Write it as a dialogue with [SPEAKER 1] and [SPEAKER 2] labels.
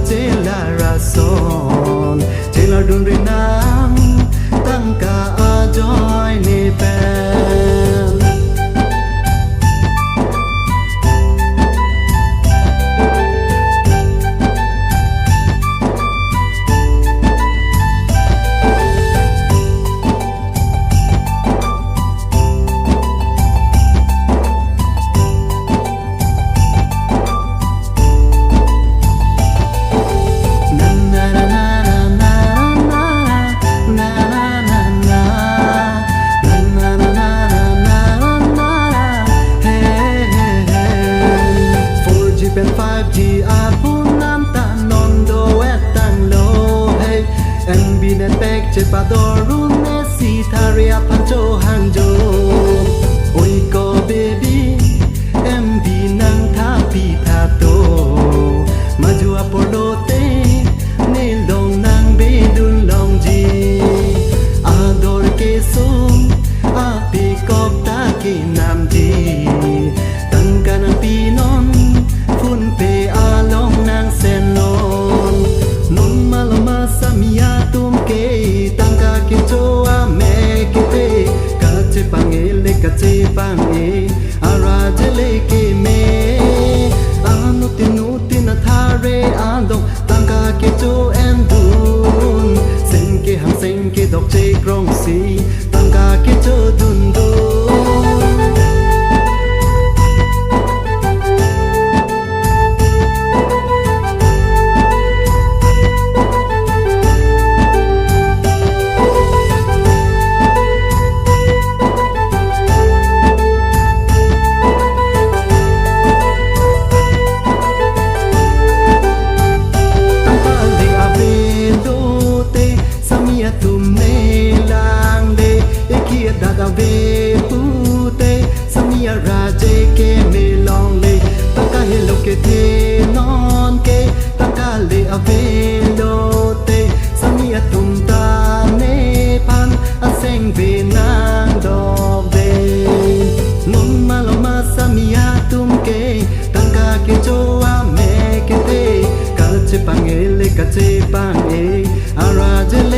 [SPEAKER 1] chế là ra son chế là đun rồi nắng tăng cả joy nè bènเป็น 5G อาจพูนน้ำตานอนโดแวดตั้งโลเฮ MB เน็ตแบกเจ็บปะดอรุนเนสีทาเรียพันโจฮังโจโอ้ยก็เบบี้ MB นังท่าปีท่าโตมาจูอาโปโลเตเนลงนังเบดุนลองจีอาดอร์เกซุมอาปีกอบตาเกนามดีตั้งกันปีนอนฟุนเปอาลองนางเซนนอนนุนมาลมาสามีอาตุมเกตังกาเกโจอาเมเกเตกาเจปังเอเลกาเจปังเออาราเจเลเกเมอานุตินาทาเรอาดงตังกาเกโจเอ็นดูนเซนเกหังเซนเกดอกเจกรองสีตังกาเกโจดุนดูเวปูเตสมีราเจเกเมลองเลตั้งกาเฮโลเกเทนอนเกตั้งกาเลอเวโลเตสมีตุมตาเนพันอาเซงเวนางดอกเดนุนมาลมาสมีตุมเกตั้งกาเกโจอาเมเกเตกาเจปังเอเลกาเจปังเออาราเจเล